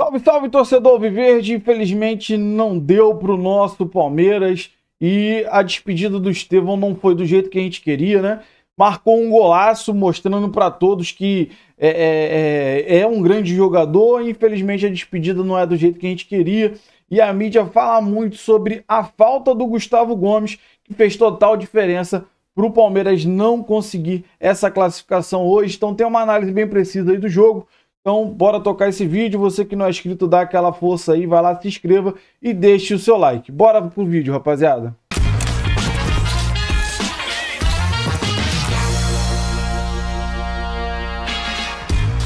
Salve, salve, torcedor alviverde. Infelizmente não deu para o nosso Palmeiras e a despedida do Estevão não foi do jeito que a gente queria, né? Marcou um golaço mostrando para todos que é um grande jogador. Infelizmente a despedida não é do jeito que a gente queria e a mídia fala muito sobre a falta do Gustavo Gomes, que fez total diferença para o Palmeiras não conseguir essa classificação hoje. Então tem uma análise bem precisa aí do jogo. Então, bora tocar esse vídeo. Você que não é inscrito, dá aquela força aí, vai lá, se inscreva e deixe o seu like. Bora pro vídeo, rapaziada.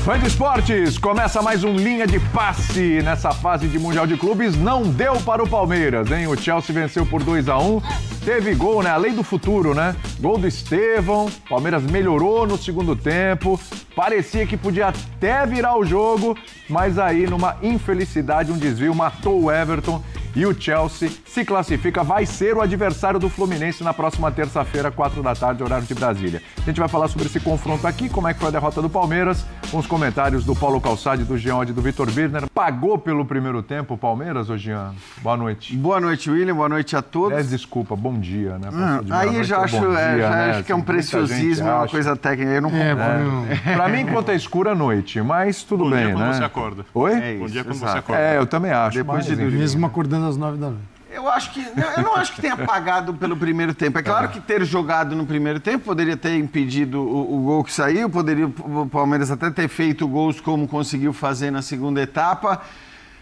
Fã de esportes, começa mais um Linha de Passe. Nessa fase de Mundial de Clubes, não deu para o Palmeiras, hein? O Chelsea venceu por 2-1. Teve gol, né? A lei do futuro, né? Gol do Estevão. Palmeiras melhorou no segundo tempo. Parecia que podia até virar o jogo, mas aí, numa infelicidade, um desvio matou o Everton. E o Chelsea se classifica, vai ser o adversário do Fluminense na próxima terça-feira, 4 da tarde, horário de Brasília. A gente vai falar sobre esse confronto aqui, como é que foi a derrota do Palmeiras, com os comentários do Paulo Calçade, do Jean e do Vitor Birner. Pagou pelo primeiro tempo o Palmeiras, ô Jean? Boa noite. Boa noite, William, boa noite a todos. Desculpa, bom dia, né? Aí já acho, acho que é um preciosismo, é uma coisa técnica, eu não concordo. Pra mim, enquanto é escuro, é noite, mas tudo bem, né? Bom dia quando você acorda. Oi? Bom dia quando você acorda. Eu também acho. Depois de dormir. Mesmo acordando às 9 da noite. Eu não acho que tenha pagado pelo primeiro tempo. É claro que ter jogado no primeiro tempo poderia ter impedido o gol que saiu, poderia o Palmeiras até ter feito gols como conseguiu fazer na segunda etapa.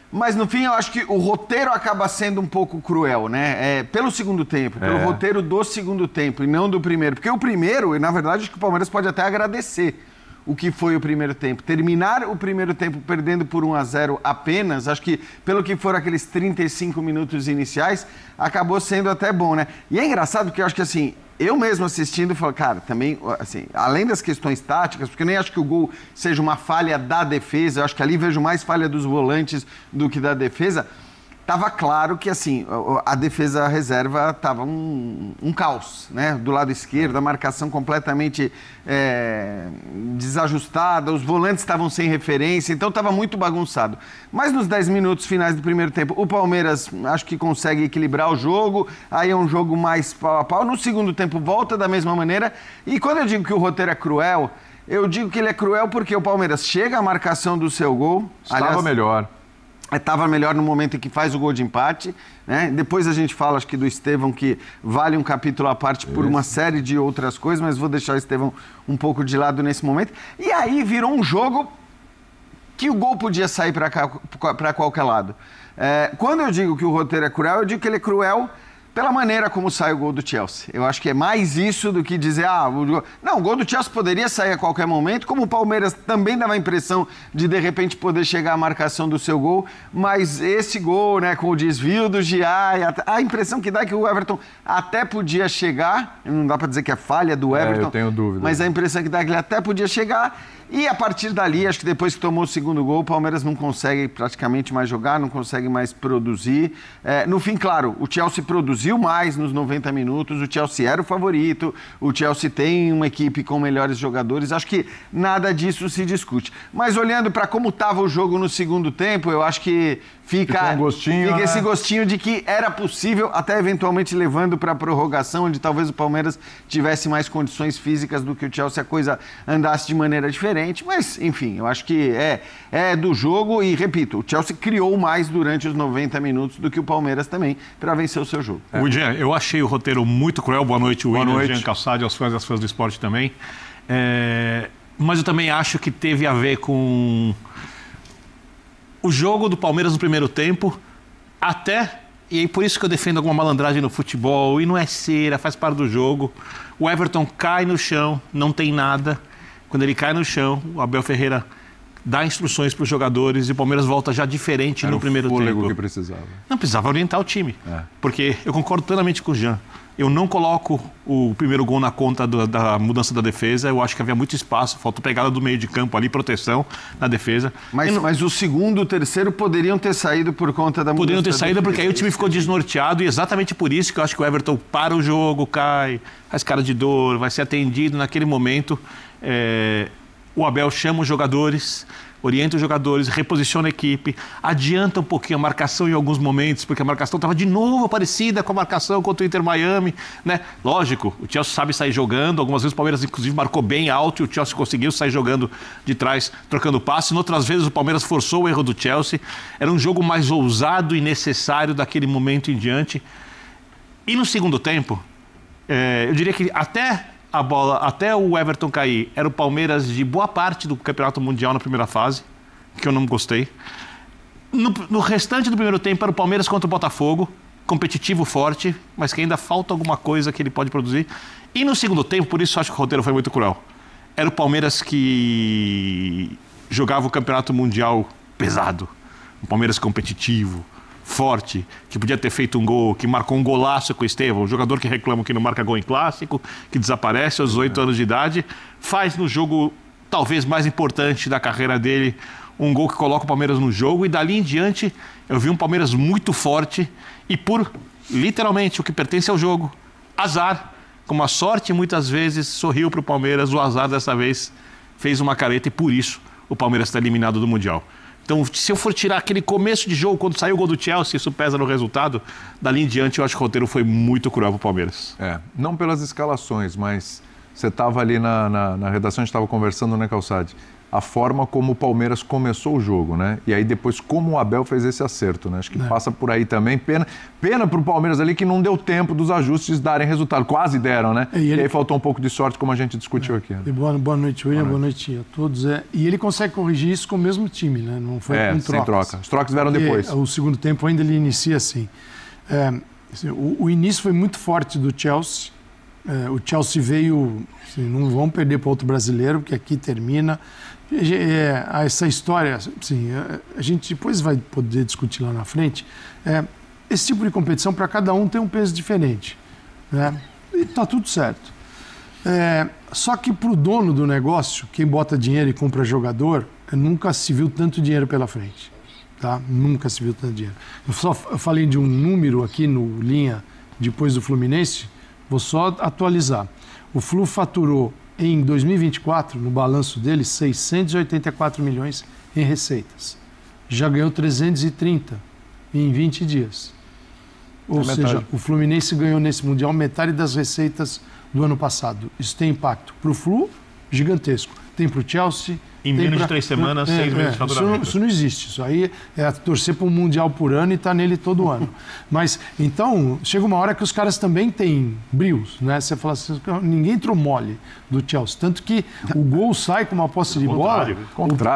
Mas, no fim, eu acho que o roteiro acaba sendo um pouco cruel, né? Pelo segundo tempo, pelo roteiro do segundo tempo e não do primeiro. Porque o primeiro, na verdade, acho que o Palmeiras pode até agradecer o que foi o primeiro tempo. Terminar o primeiro tempo perdendo por 1-0 apenas, acho que pelo que foram aqueles 35 minutos iniciais, acabou sendo até bom, né? E é engraçado porque eu acho que, assim, eu mesmo assistindo, falo, cara, também, assim, além das questões táticas, porque eu nem acho que o gol seja uma falha da defesa, eu acho que ali vejo mais falha dos volantes do que da defesa. Tava claro que, assim, a defesa reserva estava um caos, né? Do lado esquerdo, a marcação completamente desajustada, os volantes estavam sem referência, então estava muito bagunçado. Mas nos 10 minutos finais do primeiro tempo, o Palmeiras acho que consegue equilibrar o jogo, aí é um jogo mais pau a pau. No segundo tempo volta da mesma maneira, e quando eu digo que o roteiro é cruel, eu digo que ele é cruel porque o Palmeiras chega à marcação do seu gol. Estava melhor. Estava melhor no momento em que faz o gol de empate, né? Depois a gente fala, acho que do Estevão, que vale um capítulo à parte por uma série de outras coisas, mas vou deixar o Estevão um pouco de lado nesse momento. E aí virou um jogo que o gol podia sair para qualquer lado. Quando eu digo que o roteiro é cruel, eu digo que ele é cruel pela maneira como sai o gol do Chelsea. Eu acho que é mais isso do que dizer, o gol do Chelsea poderia sair a qualquer momento, como o Palmeiras também dava a impressão de repente, poder chegar à marcação do seu gol, mas esse gol, né, com o desvio do Giai, a impressão que dá é que o Everton até podia chegar, não dá para dizer que é falha do Everton, eu tenho dúvida. Mas a impressão que dá é que ele até podia chegar. E a partir dali, acho que depois que tomou o segundo gol, o Palmeiras não consegue praticamente mais jogar, não consegue mais produzir. No fim, claro, o Chelsea produziu mais nos 90 minutos, o Chelsea era o favorito, o Chelsea tem uma equipe com melhores jogadores, acho que nada disso se discute. Mas olhando para como estava o jogo no segundo tempo, eu acho que fica esse gostinho de que era possível, até eventualmente levando para a prorrogação, onde talvez o Palmeiras tivesse mais condições físicas do que o Chelsea, a coisa andasse de maneira diferente. Mas, enfim, eu acho que é do jogo e, repito, o Chelsea criou mais durante os 90 minutos do que o Palmeiras também para vencer o seu jogo. Jean, eu achei o roteiro muito cruel. Boa noite, William, Jean Calçade, aos fãs e às fãs do esporte também. Mas eu também acho que teve a ver com o jogo do Palmeiras no primeiro tempo, e por isso que eu defendo alguma malandragem no futebol, e não é cera, faz parte do jogo. O Everton cai no chão, não tem nada. Quando ele cai no chão, o Abel Ferreira dá instruções para os jogadores e o Palmeiras volta já diferente no primeiro tempo. Era o fôlego que precisava. Não, precisava orientar o time. Porque eu concordo plenamente com o Jean. Eu não coloco o primeiro gol na conta da mudança da defesa. Eu acho que havia muito espaço, faltou pegada do meio de campo ali, proteção na defesa. Mas o segundo e o terceiro poderiam ter saído por conta da mudança. Poderiam ter saído porque aí o time ficou desnorteado e exatamente por isso que eu acho que o Everton para o jogo, cai, faz cara de dor, vai ser atendido naquele momento. O Abel chama os jogadores, orienta os jogadores, reposiciona a equipe, adianta um pouquinho a marcação em alguns momentos, porque a marcação estava de novo parecida com a marcação contra o Inter Miami, né? Lógico, o Chelsea sabe sair jogando, algumas vezes o Palmeiras inclusive marcou bem alto e o Chelsea conseguiu sair jogando de trás, trocando passe. Outras vezes o Palmeiras forçou o erro do Chelsea. Era um jogo mais ousado e necessário daquele momento em diante. E no segundo tempo, eu diria que até o Everton cair, era o Palmeiras de boa parte do Campeonato Mundial na primeira fase, que eu não gostei. No restante do primeiro tempo era o Palmeiras contra o Botafogo, competitivo, forte, mas que ainda falta alguma coisa que ele pode produzir. E no segundo tempo, por isso eu acho que o roteiro foi muito cruel, era o Palmeiras que jogava o Campeonato Mundial pesado, o Palmeiras competitivo, forte, que podia ter feito um gol, que marcou um golaço com o Estevão, o jogador que reclama que não marca gol em clássico, que desaparece aos 8 anos de idade, faz no jogo talvez mais importante da carreira dele um gol que coloca o Palmeiras no jogo, e dali em diante eu vi um Palmeiras muito forte e por, literalmente, o que pertence ao jogo, azar, como a sorte muitas vezes sorriu para o Palmeiras, o azar dessa vez fez uma careta e por isso o Palmeiras está eliminado do Mundial. Então, se eu for tirar aquele começo de jogo, quando saiu o gol do Chelsea, isso pesa no resultado, dali em diante eu acho que o roteiro foi muito cruel para o Palmeiras. Não pelas escalações, mas você estava ali na redação, a gente estava conversando, né, Calçade? A forma como o Palmeiras começou o jogo, né? E aí depois como o Abel fez esse acerto, né? Acho que passa por aí também. Pena para o Palmeiras ali que não deu tempo dos ajustes darem resultado. Quase deram, né? E aí faltou um pouco de sorte, como a gente discutiu aqui. Né? Boa noite, William. Boa noite a todos. E ele consegue corrigir isso com o mesmo time, né? Não foi com trocas. Sem troca. Os trocas vieram depois. O segundo tempo ainda ele inicia assim. O início foi muito forte do Chelsea. O Chelsea veio... Assim, não vão perder para outro brasileiro, porque aqui termina... essa história, assim, a gente depois vai poder discutir lá na frente. Esse tipo de competição, para cada um, tem um peso diferente, né? E está tudo certo. Só que para o dono do negócio, quem bota dinheiro e compra jogador, nunca se viu tanto dinheiro pela frente. Tá? Nunca se viu tanto dinheiro. Eu falei de um número aqui no Linha, depois do Fluminense, vou só atualizar. O Flu faturou em 2024, no balanço dele, 684 milhões em receitas. Já ganhou 330 em 20 dias. Ou seja, o Fluminense ganhou nesse Mundial metade das receitas do ano passado. Isso tem impacto para o Flu, gigantesco. Tem para o Chelsea... Em menos de 3 semanas, 6 meses de faturamento. Isso não existe. Isso aí é torcer para um Mundial por ano e estar nele todo ano. Mas, então, chega uma hora que os caras também têm brios, né? Você fala assim, ninguém entrou mole do Chelsea. Tanto que o gol sai com uma posse de bola.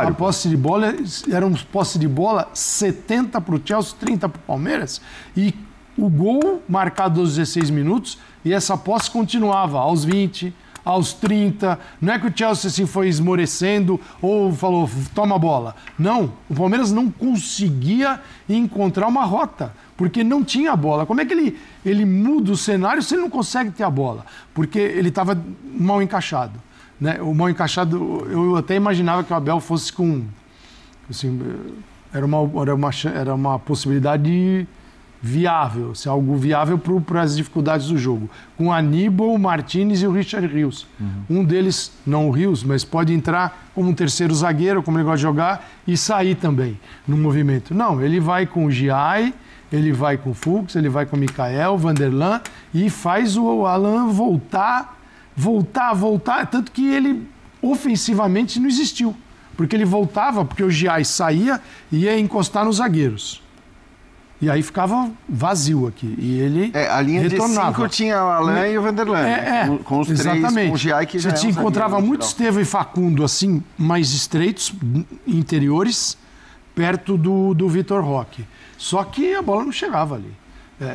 A posse de bola era uma posse de bola 70 para o Chelsea, 30 para o Palmeiras. E o gol marcado aos 16 minutos e essa posse continuava aos 20, aos 30, não é que o Chelsea assim, foi esmorecendo ou falou, toma a bola. Não, o Palmeiras não conseguia encontrar uma rota, porque não tinha a bola. Como é que ele muda o cenário se ele não consegue ter a bola? Porque ele estava mal encaixado. Né? O mal encaixado, eu até imaginava que o Abel fosse com... Assim, era uma possibilidade viável, se algo viável para as dificuldades do jogo. Com Aníbal, Martínez e o Richard Rios. Um deles, não o Rios, mas pode entrar como um terceiro zagueiro, como ele gosta de jogar, e sair também no movimento. Não, ele vai com o Giai, ele vai com o Fux, ele vai com o Mikael, Vanderlan, e faz o Alan voltar, tanto que ele ofensivamente não existiu. Porque ele voltava, porque o Giai saía e ia encostar nos zagueiros. E aí ficava vazio aqui. E ele a linha retornava. De 5 tinha o Alain e o Vanderlan. Com os exatamente. 3, com o Giai, que você já encontrava muito Estevão e Facundo, assim, mais estreitos, interiores, perto do Vitor Roque. Só que a bola não chegava ali.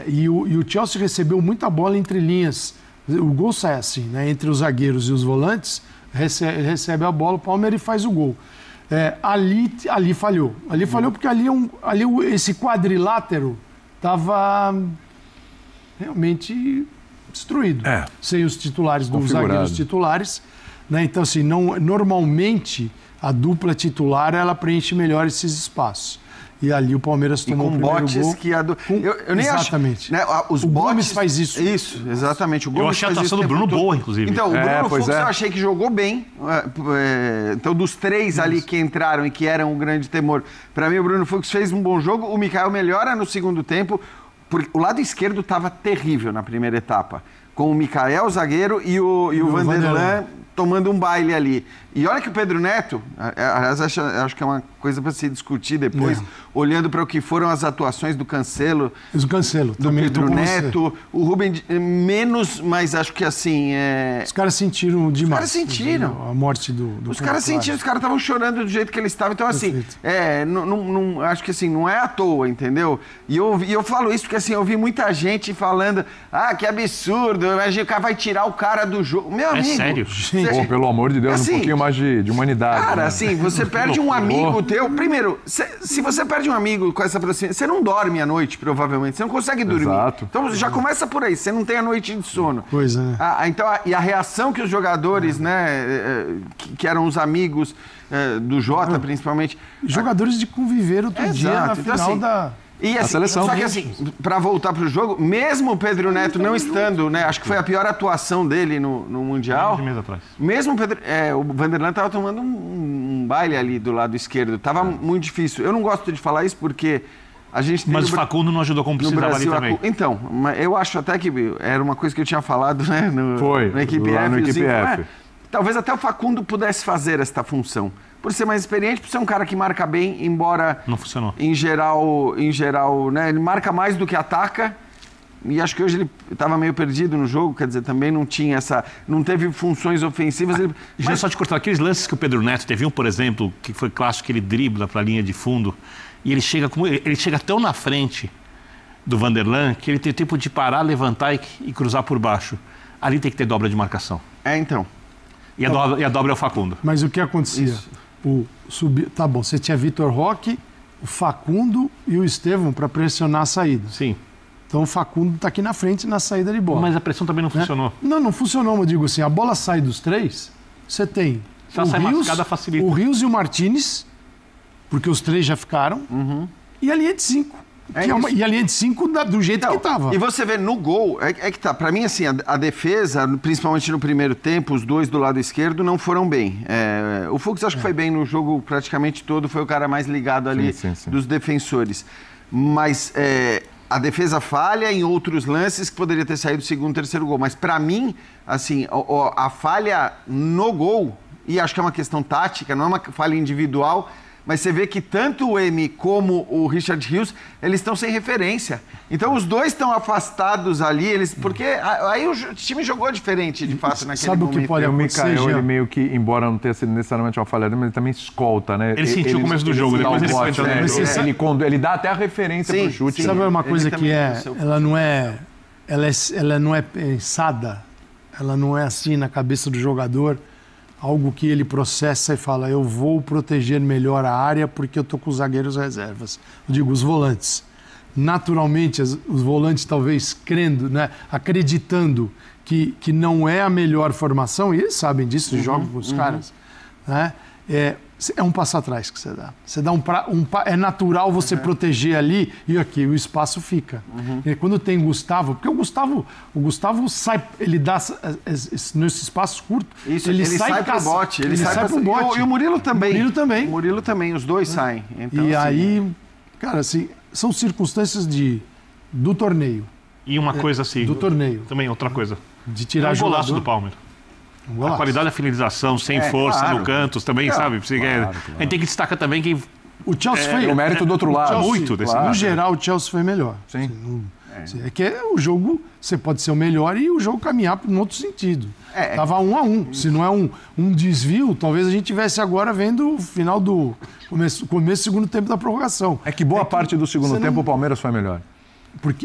E o Chelsea recebeu muita bola entre linhas. O gol sai assim, né? Entre os zagueiros e os volantes, recebe a bola, o Palmeiras faz o gol. Ali falhou. Ali falhou porque esse quadrilátero estava realmente destruído. Sem os titulares dos zagueiros titulares. Né? Então, assim, normalmente a dupla titular ela preenche melhor esses espaços. E ali o Palmeiras tomou o primeiro botes gol. Que eu nem exatamente. acho. Né, os o botes Gomes faz isso. Isso, exatamente. O Gomes eu achei a atuação do Bruno boa, inclusive. Então, o Bruno Fux eu achei que jogou bem. Então, dos três ali que entraram e que eram o grande temor, para mim o Bruno Fux fez um bom jogo. O Mikael melhora no segundo tempo. Porque o lado esquerdo estava terrível na primeira etapa. Com o Mikael, zagueiro, e o Vanderlan tomando um baile ali. E olha que o Pedro Neto, aliás, acho que é uma coisa para se discutir depois, olhando para o que foram as atuações do Cancelo, do Pedro Neto, o Rubem menos, mas acho que assim... Os caras sentiram demais. Os caras sentiram. A morte do Os caras sentiram, os caras estavam chorando do jeito que eles estavam. Então, assim, acho que assim, não é à toa, entendeu? E eu falo isso porque assim, eu vi muita gente falando, que absurdo, imagina, o cara vai tirar o cara do jogo. Meu amigo... É sério? Pô, pelo amor de Deus, assim, um pouquinho mais de humanidade. Cara, né? assim, você perde um amigo teu... Primeiro, se você perde um amigo com essa proximidade, você não dorme à noite, provavelmente. Você não consegue dormir. Exato. Então, já começa por aí. Você não tem a noite de sono. Pois é. Então, e a reação que os jogadores, né, que eram os amigos do Jota, principalmente... Jogadores de conviver outro dia na final assim, da... E assim, seleção. Só que assim, para voltar pro jogo, mesmo o Pedro Neto não estando, né? Acho que foi a pior atuação dele no Mundial. De mês atrás. Mesmo o Vanderlan tava tomando um baile ali do lado esquerdo. Tava muito difícil. Eu não gosto de falar isso porque a gente tem... Mas o Facundo não ajudou como precisava ali também. Então, eu acho até que era uma coisa que eu tinha falado, né? No Equipe F. Talvez até o Facundo pudesse fazer esta função. Por ser mais experiente, por ser um cara que marca bem, embora... Não funcionou. Em geral, né? Ele marca mais do que ataca. E acho que hoje ele estava meio perdido no jogo, quer dizer, também não tinha não teve funções ofensivas. Mas só te cortar, aqueles lances que o Pedro Neto teve, por exemplo, que foi clássico, que ele dribla para a linha de fundo, e ele chega tão na frente do Vanderlan que ele tem tempo de parar, levantar e cruzar por baixo. Ali tem que ter dobra de marcação. Então. E a dobra é o Facundo. Mas o que acontecia? Tá bom, você tinha Vitor Roque, o Facundo e o Estevão para pressionar a saída. Sim. Então o Facundo está aqui na frente na saída de bola. Mas a pressão também não funcionou. Não funcionou, mas eu digo assim, a bola sai dos três, você tem o Rios e o Martínez, porque os três já ficaram, e a linha de 5. E a linha de 5 do jeito que estava. E você vê no gol, que tá. Para mim, assim, a defesa, principalmente no primeiro tempo, os dois do lado esquerdo não foram bem. O Fux acho que foi bem no jogo praticamente todo, foi o cara mais ligado ali dos defensores. Mas a defesa falha em outros lances que poderia ter saído o segundo, terceiro gol. Mas para mim, assim, a falha no gol, e acho que é uma questão tática, não é uma falha individual, mas você vê que tanto o M como o Richard Rios, eles estão sem referência. Então os dois estão afastados ali, porque aí o time jogou diferente, de fato, naquele momento. Sabe o que pode acontecer? O Mikael, ele meio que, embora não tenha sido necessariamente uma falha, mas ele também escolta, né? Ele sentiu o começo do jogo, depois ele foi entrando. Ele dá até a referência pro chute. Sabe uma coisa que ela não é pensada, ela não é assim na cabeça do jogador, algo que ele processa e fala, eu vou proteger melhor a área porque eu estou com os zagueiros reservas. Eu digo, os volantes. Naturalmente, os volantes talvez crendo, né, acreditando que não é a melhor formação, e eles sabem disso, jogam com os caras, né, é um passo atrás que você dá. Você dá é natural você proteger ali e aqui o espaço fica. E quando tem Gustavo, porque o Gustavo sai, ele dá nesse espaço curto. Isso, ele sai pro bote. Ele sai pro bote. E o Murilo também. O Murilo também, os dois saem. Então, e assim, aí, cara, assim, são circunstâncias do torneio. E uma coisa assim. Do torneio. Também outra coisa. De tirar o golaço do Palmeiras. A qualidade da finalização, sem força, no canto, também, sabe? A gente tem que destacar também que o Chelsea foi o mérito do outro lado. Muito desse No geral, o Chelsea foi melhor. Sim. É que o jogo, você pode ser o melhor e o jogo caminhar para um outro sentido. Tava 1-1. Se não é um desvio, talvez a gente tivesse agora vendo o final do começo do segundo tempo da prorrogação. É que boa parte do segundo tempo o Palmeiras foi melhor.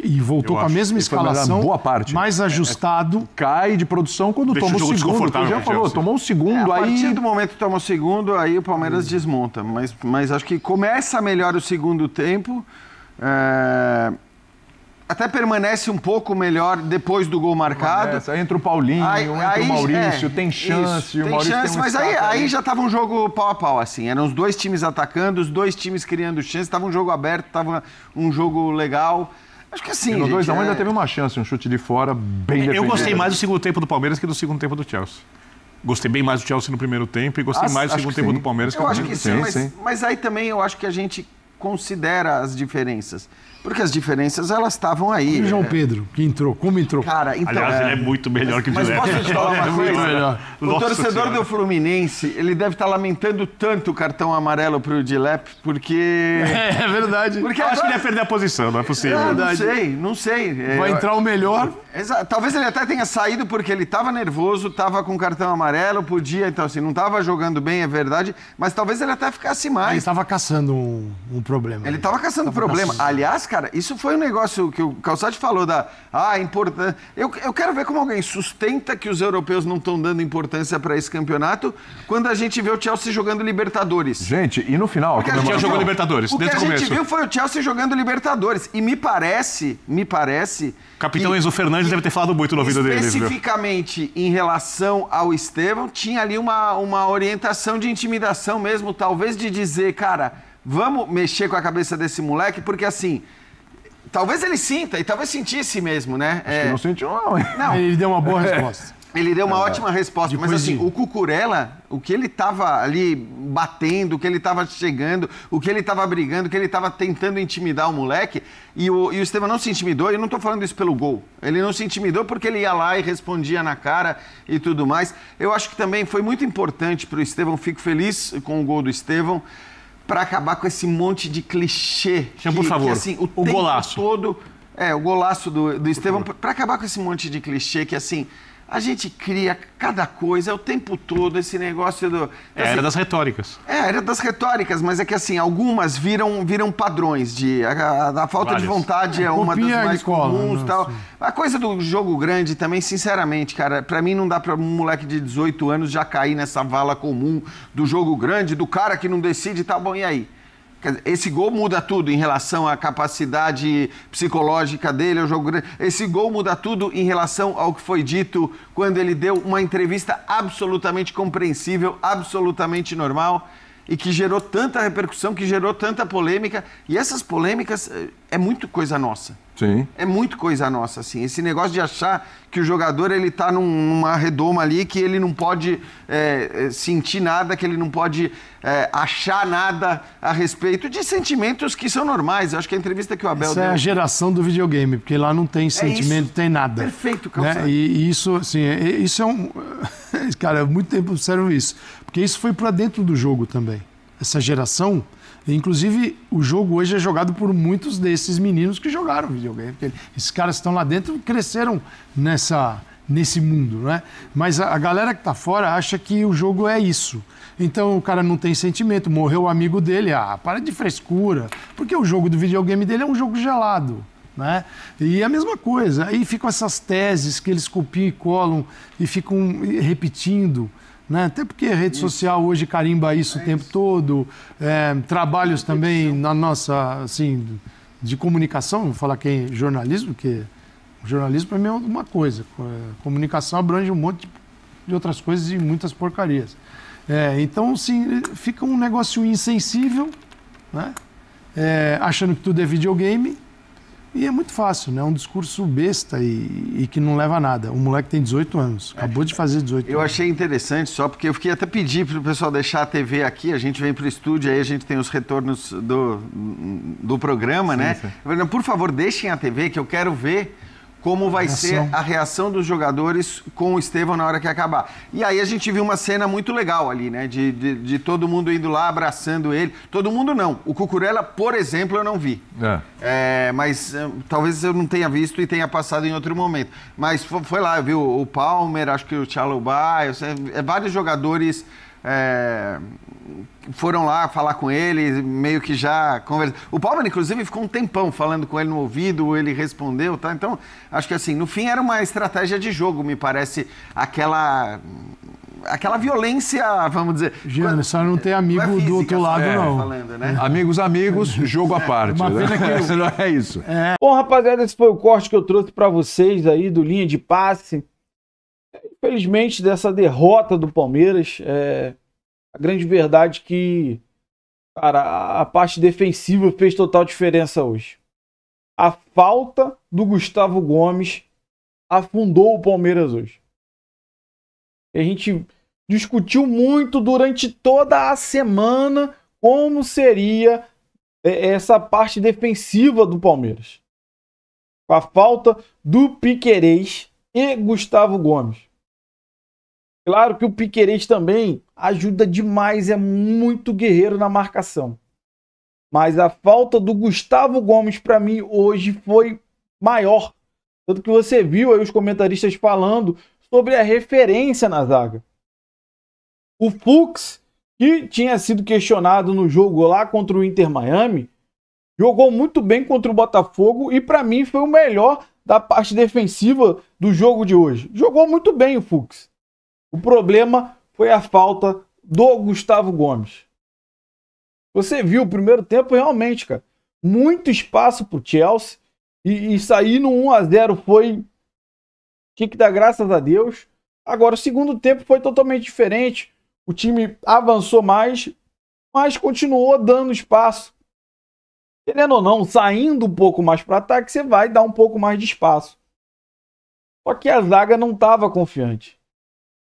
E voltou com a mesma escalação, boa parte. mais ajustado. Cai de produção quando toma o segundo. Você já falou, tomou o segundo, a aí... partir do momento que toma o segundo, aí o Palmeiras desmonta. Mas acho que começa melhor o segundo tempo. até permanece um pouco melhor depois do gol marcado. Aí entra o Paulinho, entra o Maurício, tem chance. Tem chance, mas aí já estava um jogo pau a pau, assim. Eram os dois times atacando, os dois times criando chance, estava um jogo aberto, estava um jogo legal. Acho que assim, no 2-1 ainda teve uma chance, um chute de fora bem defendido. Eu gostei mais do segundo tempo do Palmeiras que do segundo tempo do Chelsea. Gostei bem mais do Chelsea no primeiro tempo e gostei mais do segundo tempo do Palmeiras que eu do acho que sim, mas aí também eu acho que a gente considera as diferenças. Porque as diferenças, elas estavam aí. E o João Pedro, que entrou, como entrou? Cara, então... Aliás, ele é muito melhor que o Dilepp. Mas posso te falar uma coisa? Melhor. O torcedor do Fluminense, ele deve estar lamentando tanto o cartão amarelo pro Dilepp, porque... É verdade. Porque eu acho que ele ia perder a posição, não é possível. Não sei. Vai entrar o melhor. Talvez ele até tenha saído porque ele estava nervoso, estava com cartão amarelo, podia, então assim, não estava jogando bem, é verdade, mas talvez ele até ficasse mais. Ele estava caçando um problema. Ele estava caçando problema. Aliás, cara, isso foi um negócio que o Calçade falou importância. Eu quero ver como alguém sustenta que os europeus não estão dando importância para esse campeonato quando a gente vê o Chelsea jogando Libertadores. Gente, e no final... Porque a gente jogou Libertadores, desde o começo. O que a gente viu foi o Chelsea jogando Libertadores. E me parece... Capitão Enzo Fernandes deve ter falado muito no ouvido dele. Especificamente em relação ao Estevão, tinha ali uma orientação de intimidação mesmo, talvez de dizer, cara, vamos mexer com a cabeça desse moleque, porque assim... Talvez ele sinta, e talvez sentisse mesmo, né? Acho que não sentiu, não. Ele deu uma boa resposta. Ele deu uma ótima resposta, mas assim, o Cucurella, o que ele estava ali batendo, o que ele estava chegando, o que ele estava brigando, o que ele estava tentando intimidar o moleque, e o Estevão não se intimidou, e eu não estou falando isso pelo gol. Ele não se intimidou porque ele ia lá e respondia na cara e tudo mais. Eu acho que também foi muito importante para o Estevão, fico feliz com o gol do Estevão, para acabar com esse monte de clichê. Por favor, assim, o golaço. Todo, o golaço do Estevão, para acabar com esse monte de clichê que, assim, a gente cria cada coisa o tempo todo, esse negócio do... Assim, era das retóricas. Era das retóricas, mas é que, assim, algumas viram padrões de... A falta de vontade é uma das mais comuns e tal. A coisa do jogo grande também, sinceramente, cara, pra mim não dá pra um moleque de 18 anos já cair nessa vala comum do jogo grande, do cara que não decide e tal. Bom, e aí? Esse gol muda tudo em relação à capacidade psicológica dele, ao jogo grande. Esse gol muda tudo em relação ao que foi dito quando ele deu uma entrevista absolutamente compreensível, absolutamente normal e que gerou tanta repercussão, que gerou tanta polêmica. E essas polêmicas é muito coisa nossa. Sim. É muito coisa nossa, assim. Esse negócio de achar que o jogador ele tá numa redoma ali, que ele não pode sentir nada, que ele não pode achar nada a respeito de sentimentos que são normais. Eu acho que a entrevista que o Abel deu... Essa é a geração do videogame, porque lá não tem sentimento, tem nada. Perfeito, Calçado. Né? E isso, assim, isso é um... Cara, há muito tempo eu observo isso. Porque isso foi para dentro do jogo também. Essa geração... Inclusive, o jogo hoje é jogado por muitos desses meninos que jogaram videogame. Esses caras que estão lá dentro cresceram nesse mundo, né? Mas a galera que está fora acha que o jogo é isso. Então, o cara não tem sentimento, morreu o amigo dele, para de frescura. Porque o jogo do videogame dele é um jogo gelado, né? E é a mesma coisa. Aí ficam essas teses que eles copiam e colam e ficam repetindo. Né? Até porque a rede social hoje carimba isso o tempo todo, trabalhos também na nossa, assim, de comunicação, vou falar que é jornalismo, porque jornalismo para mim é uma coisa, comunicação abrange um monte de outras coisas e muitas porcarias. Então, assim, fica um negócio insensível, né? Achando que tudo é videogame. E é muito fácil, né? É um discurso besta e que não leva a nada. O moleque tem 18 anos, acabou de fazer 18 anos. Eu achei interessante só porque eu fiquei até pedir para o pessoal deixar a TV aqui, a gente vem para o estúdio, aí a gente tem os retornos do programa, sim, né? Sim. Por favor, deixem a TV que eu quero ver como vai ser a reação dos jogadores com o Estevão na hora que acabar. E aí a gente viu uma cena muito legal ali, né? De todo mundo indo lá, abraçando ele. Todo mundo não. O Cucurella, por exemplo, eu não vi. Mas talvez eu não tenha visto e tenha passado em outro momento. Mas foi lá, viu o Palmer, acho que o Chalobah, vários jogadores... foram lá falar com ele, meio que já conversaram. O Palmer, inclusive, ficou um tempão falando com ele no ouvido, ele respondeu, tá? Então, acho que assim, no fim era uma estratégia de jogo, me parece, aquela aquela violência, vamos dizer... Gianni, só não tem amigo física, do outro lado, não. Falando, né? Amigos, jogo à parte. Uma pena que não é isso. Bom, rapaziada, esse foi o corte que eu trouxe para vocês aí do Linha de Passe. Infelizmente, dessa derrota do Palmeiras, a grande verdade é que, cara, a parte defensiva fez total diferença hoje. A falta do Gustavo Gomes afundou o Palmeiras hoje. A gente discutiu muito durante toda a semana como seria essa parte defensiva do Palmeiras. Com a falta do Piquerez e Gustavo Gomes. Claro que o Piquerez também ajuda demais, é muito guerreiro na marcação. Mas a falta do Gustavo Gomes para mim hoje foi maior. Tanto que você viu aí os comentaristas falando sobre a referência na zaga. O Fux, que tinha sido questionado no jogo lá contra o Inter Miami, jogou muito bem contra o Botafogo e para mim foi o melhor da parte defensiva do jogo de hoje. Jogou muito bem o Fux. O problema foi a falta do Gustavo Gomes. Você viu o primeiro tempo realmente, cara. Muito espaço pro Chelsea e sair no 1-0 foi... Tinha que dar graças a Deus. Agora, o segundo tempo foi totalmente diferente. O time avançou mais, mas continuou dando espaço. Querendo ou não, saindo um pouco mais para ataque, você vai dar um pouco mais de espaço. Só que a zaga não estava confiante.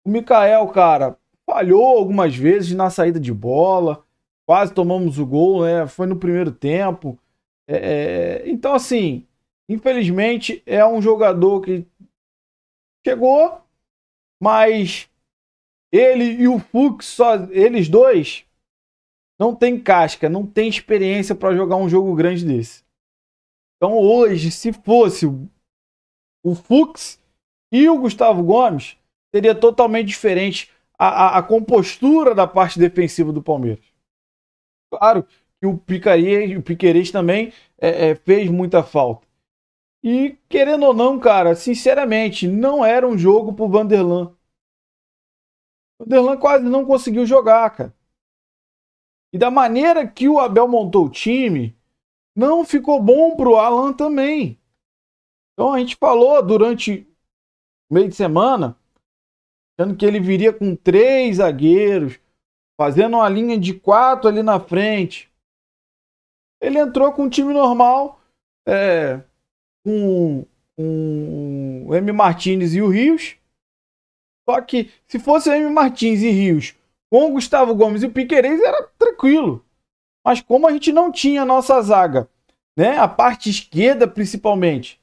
O Mikael, cara, falhou algumas vezes na saída de bola. Quase tomamos o gol, né? Foi no primeiro tempo. Então, assim, infelizmente, é um jogador que chegou, mas ele e o Fux, eles dois, não tem casca, não tem experiência para jogar um jogo grande desse. Então, hoje, se fosse o Fux e o Gustavo Gomes, seria totalmente diferente a compostura da parte defensiva do Palmeiras. Claro que o Piquerez também fez muita falta. E, querendo ou não, cara, sinceramente, não era um jogo pro Vanderlan. O Vanderlan quase não conseguiu jogar, cara. E da maneira que o Abel montou o time, não ficou bom pro Alan também. Então a gente falou durante o meio de semana, achando que ele viria com 3 zagueiros, fazendo uma linha de 4 ali na frente. Ele entrou com um time normal, com o M. Martins e o Rios. Só que se fosse o M. Martins e Rios com o Gustavo Gomes e o Piquerez, era tranquilo. Mas como a gente não tinha a nossa zaga, né, a parte esquerda principalmente,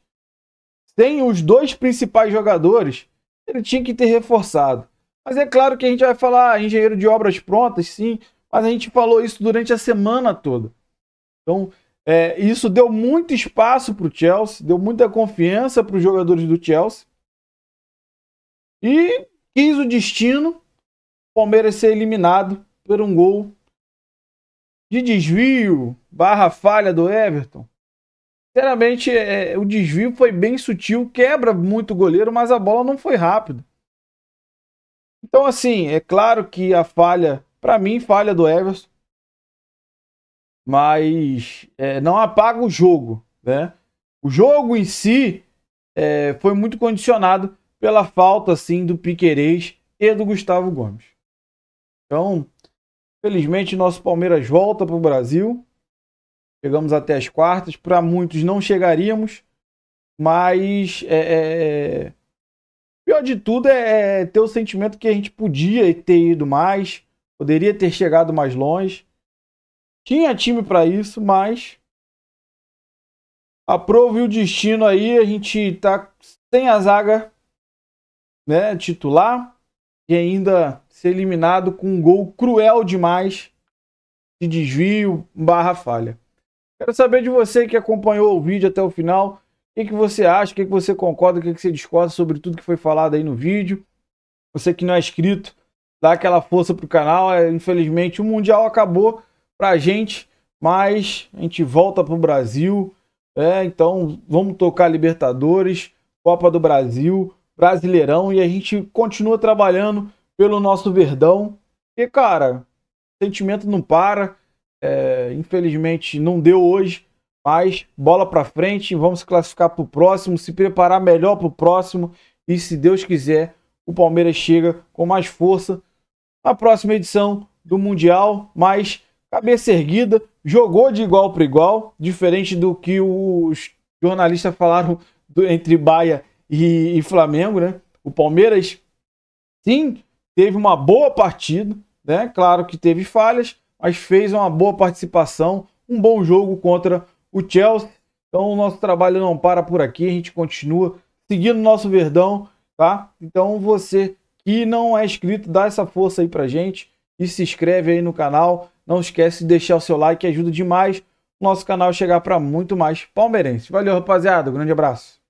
sem os 2 principais jogadores, ele tinha que ter reforçado. Mas é claro que a gente vai falar engenheiro de obras prontas, sim, mas a gente falou isso durante a semana toda. Então, isso deu muito espaço para o Chelsea, deu muita confiança para os jogadores do Chelsea. E quis o destino, o Palmeiras ser eliminado por um gol de desvio, falha do Everton. Sinceramente, o desvio foi bem sutil, quebra muito o goleiro, mas a bola não foi rápida. Então, assim, é claro que a falha, para mim, falha do Everton, mas não apaga o jogo, né? O jogo em si foi muito condicionado pela falta, assim, do Piquerez e do Gustavo Gomes. Então, felizmente, nosso Palmeiras volta para o Brasil. Chegamos até as quartas. Para muitos não chegaríamos, mas pior de tudo é ter o sentimento que a gente podia ter ido mais, poderia ter chegado mais longe. Tinha time para isso, mas aprove o destino aí. A gente tá sem a zaga, né, titular e ainda ser eliminado com um gol cruel demais de desvio / falha. Quero saber de você que acompanhou o vídeo até o final. O que você acha, o que você concorda, o que você discorda sobre tudo que foi falado aí no vídeo. Você que não é inscrito, dá aquela força pro canal. Infelizmente o Mundial acabou pra gente, mas a gente volta pro Brasil. Então vamos tocar Libertadores, Copa do Brasil, Brasileirão, e a gente continua trabalhando pelo nosso Verdão. E, cara, o sentimento não para. Infelizmente não deu hoje, mas bola pra frente, vamos se classificar pro próximo, se preparar melhor pro próximo e, se Deus quiser, o Palmeiras chega com mais força na próxima edição do Mundial, mas cabeça erguida, jogou de igual para igual, diferente do que os jornalistas falaram entre Bahia e Flamengo, né? O Palmeiras, sim, teve uma boa partida, né? Claro que teve falhas, mas fez uma boa participação, um bom jogo contra o Chelsea. Então o nosso trabalho não para por aqui, a gente continua seguindo o nosso Verdão, tá? Então você que não é inscrito, dá essa força aí pra gente e se inscreve aí no canal. Não esquece de deixar o seu like, que ajuda demais o nosso canal a chegar para muito mais palmeirenses. Valeu, rapaziada, um grande abraço.